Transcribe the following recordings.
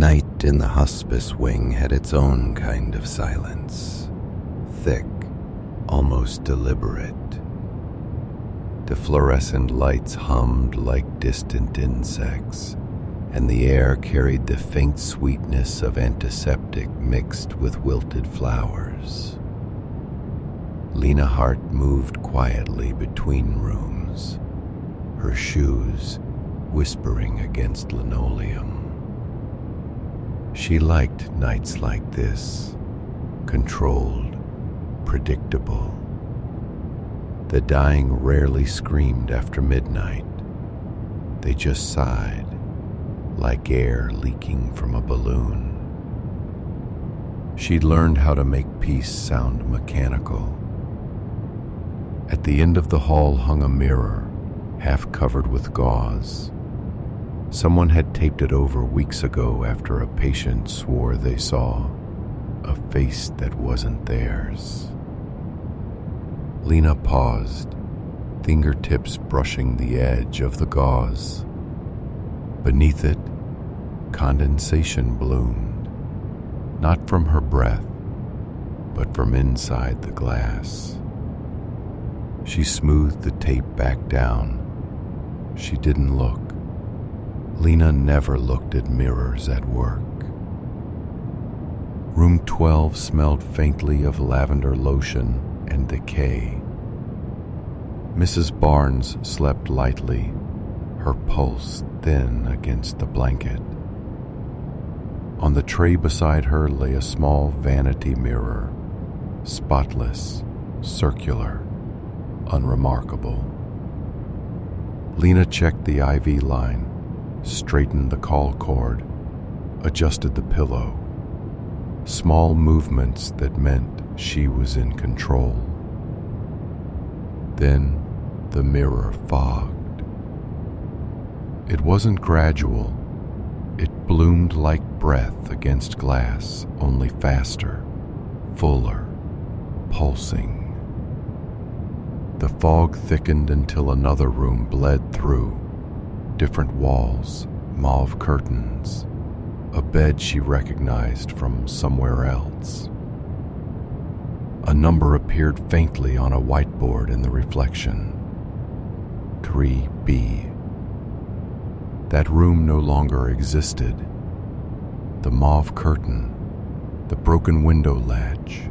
Night in the hospice wing had its own kind of silence, thick, almost deliberate. The fluorescent lights hummed like distant insects, and the air carried the faint sweetness of antiseptic mixed with wilted flowers. Lena Hart moved quietly between rooms, her shoes whispering against linoleum. She liked nights like this, controlled, predictable. The dying rarely screamed after midnight. They just sighed, like air leaking from a balloon. She'd learned how to make peace sound mechanical. At the end of the hall hung a mirror, half covered with gauze. Someone had taped it over weeks ago after a patient swore they saw a face that wasn't theirs. Lena paused, fingertips brushing the edge of the gauze. Beneath it, condensation bloomed, not from her breath, but from inside the glass. She smoothed the tape back down. She didn't look. Lena never looked at mirrors at work. Room 12 smelled faintly of lavender lotion and decay. Mrs. Barnes slept lightly, her pulse thin against the blanket. On the tray beside her lay a small vanity mirror, spotless, circular, unremarkable. Lena checked the IV line, straightened the call cord, adjusted the pillow. Small movements that meant she was in control. Then the mirror fogged. It wasn't gradual. It bloomed like breath against glass, only faster, fuller, pulsing. The fog thickened until another room bled through. Different walls, mauve curtains, a bed she recognized from somewhere else. A number appeared faintly on a whiteboard in the reflection. 3B. That room no longer existed. The mauve curtain, the broken window latch,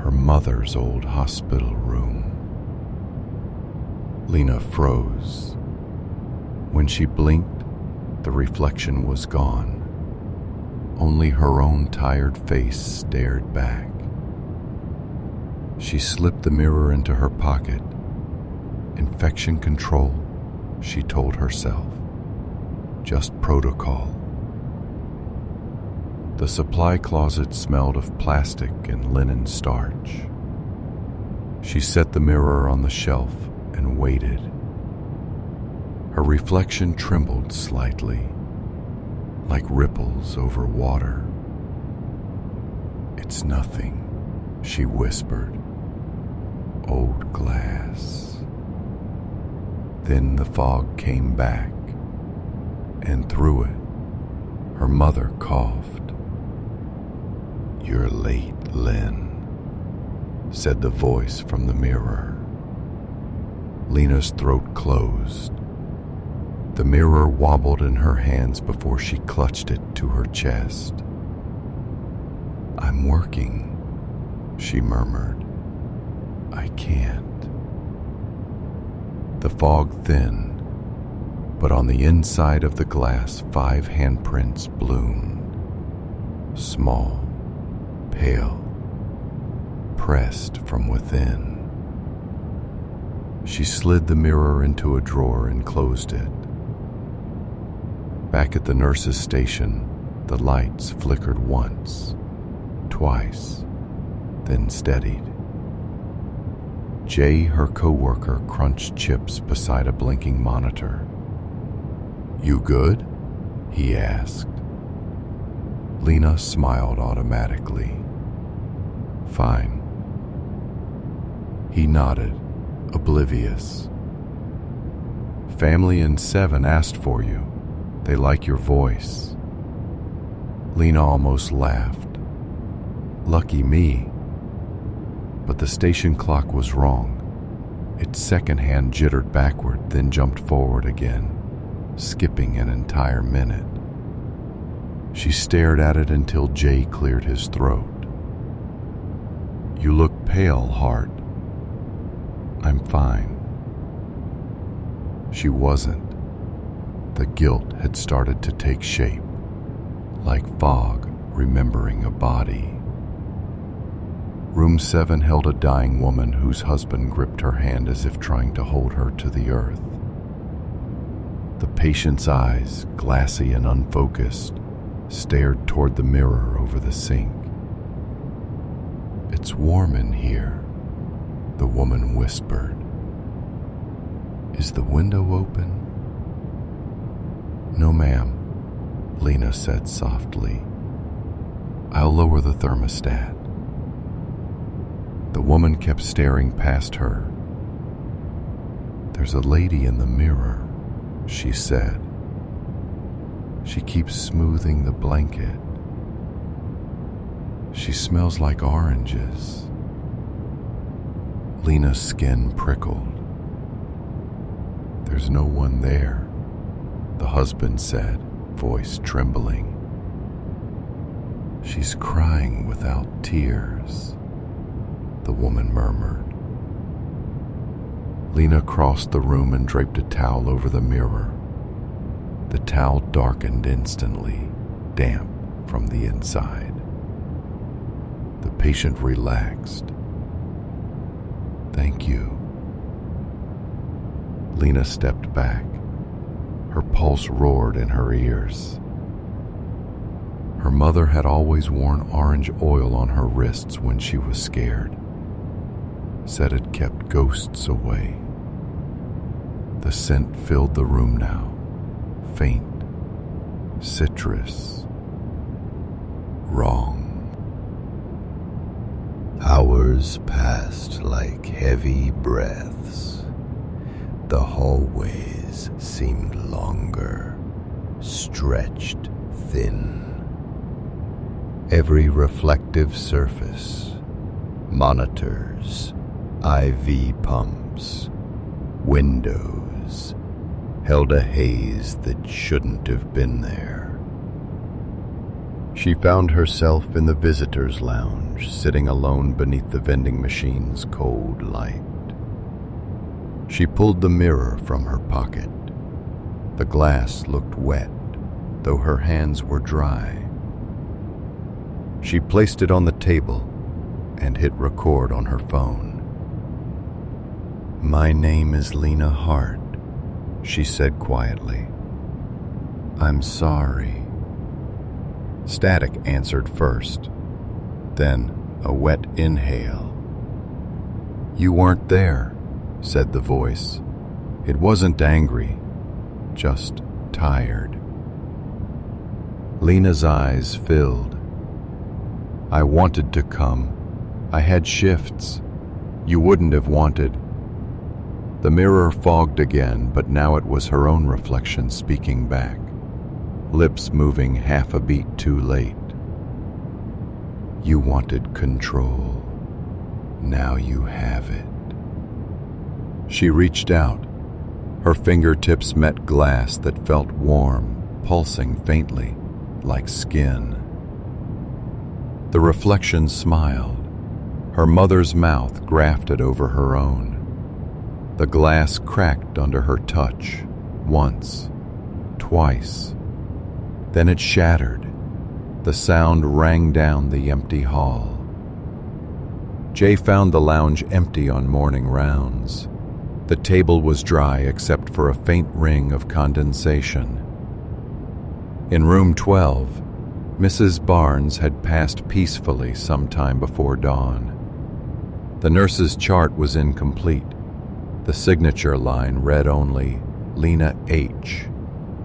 her mother's old hospital room. Lena froze. When she blinked, the reflection was gone. Only her own tired face stared back. She slipped the mirror into her pocket. Infection control, she told herself. Just protocol. The supply closet smelled of plastic and linen starch. She set the mirror on the shelf and waited. Her reflection trembled slightly, like ripples over water. "It's nothing," she whispered. "Old glass." Then the fog came back, and through it, her mother coughed. "You're late, Lynn," said the voice from the mirror. Lena's throat closed. The mirror wobbled in her hands before she clutched it to her chest. "I'm working," she murmured. "I can't." The fog thinned, but on the inside of the glass 5 handprints bloomed. Small, pale, pressed from within. She slid the mirror into a drawer and closed it. Back at the nurse's station, the lights flickered once, twice, then steadied. Jay, her coworker, crunched chips beside a blinking monitor. "You good?" he asked. Lena smiled automatically. "Fine." He nodded, oblivious. "Family in 7 asked for you. They like your voice." Lena almost laughed. Lucky me. But the station clock was wrong. Its second hand jittered backward, then jumped forward again, skipping an entire minute. She stared at it until Jay cleared his throat. "You look pale, Hart." "I'm fine." She wasn't. The guilt had started to take shape, like fog remembering a body. Room 7 held a dying woman whose husband gripped her hand as if trying to hold her to the earth. The patient's eyes, glassy and unfocused, stared toward the mirror over the sink. "It's warm in here," the woman whispered. "Is the window open?" "No, ma'am," Lena said softly. "I'll lower the thermostat." The woman kept staring past her. "There's a lady in the mirror," she said. "She keeps smoothing the blanket. She smells like oranges." Lena's skin prickled. "There's no one there," the husband said, voice trembling. "She's crying without tears," the woman murmured. Lena crossed the room and draped a towel over the mirror. The towel darkened instantly, damp from the inside. The patient relaxed. "Thank you." Lena stepped back. Her pulse roared in her ears. Her mother had always worn orange oil on her wrists when she was scared. Said it kept ghosts away. The scent filled the room now, faint, citrus. Wrong. Hours passed like heavy breaths. The hallways seemed longer, stretched thin. Every reflective surface, monitors, IV pumps, windows, held a haze that shouldn't have been there. She found herself in the visitor's lounge, sitting alone beneath the vending machine's cold light. She pulled the mirror from her pocket. The glass looked wet, though her hands were dry. She placed it on the table and hit record on her phone. "My name is Lena Hart," she said quietly. "I'm sorry." Static answered first, then a wet inhale. "You weren't there," said the voice. It wasn't angry, just tired. Lena's eyes filled. "I wanted to come. I had shifts. You wouldn't have wanted." The mirror fogged again, but now it was her own reflection speaking back, lips moving half a beat too late. "You wanted control. Now you have it." She reached out. Her fingertips met glass that felt warm, pulsing faintly, like skin. The reflection smiled, her mother's mouth grafted over her own. The glass cracked under her touch, once, twice. Then it shattered. The sound rang down the empty hall. Jay found the lounge empty on morning rounds. The table was dry except for a faint ring of condensation. In room 12, Mrs. Barnes had passed peacefully some time before dawn. The nurse's chart was incomplete. The signature line read only Lena H.,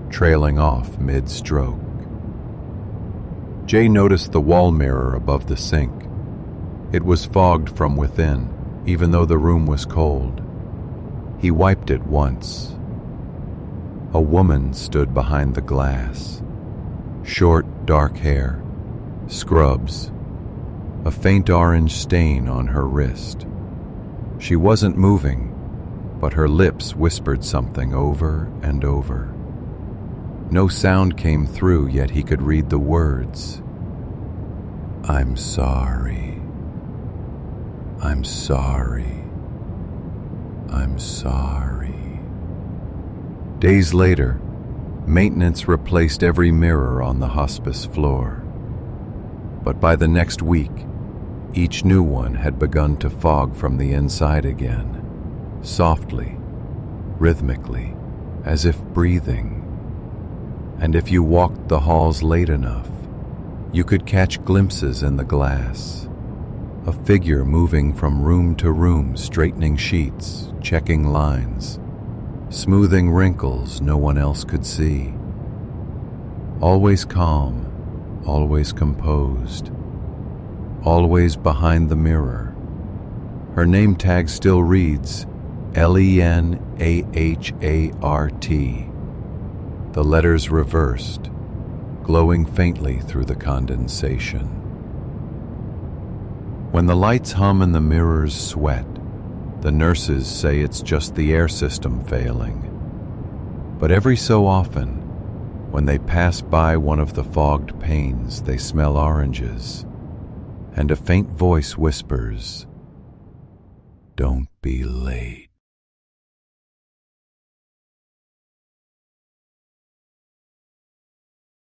trailing off mid-stroke. Jay noticed the wall mirror above the sink. It was fogged from within, even though the room was cold. He wiped it once. A woman stood behind the glass. Short, dark hair, scrubs, a faint orange stain on her wrist. She wasn't moving, but her lips whispered something over and over. No sound came through, yet he could read the words. I'm sorry. I'm sorry. I'm sorry. Days later, maintenance replaced every mirror on the hospice floor. But by the next week, each new one had begun to fog from the inside again, softly, rhythmically, as if breathing. And if you walked the halls late enough, you could catch glimpses in the glass. A figure moving from room to room, straightening sheets, checking lines, smoothing wrinkles no one else could see. Always calm, always composed, always behind the mirror. Her name tag still reads Lenahart, the letters reversed, glowing faintly through the condensation. When the lights hum and the mirrors sweat, the nurses say it's just the air system failing. But every so often, when they pass by one of the fogged panes, they smell oranges, and a faint voice whispers, "Don't be late."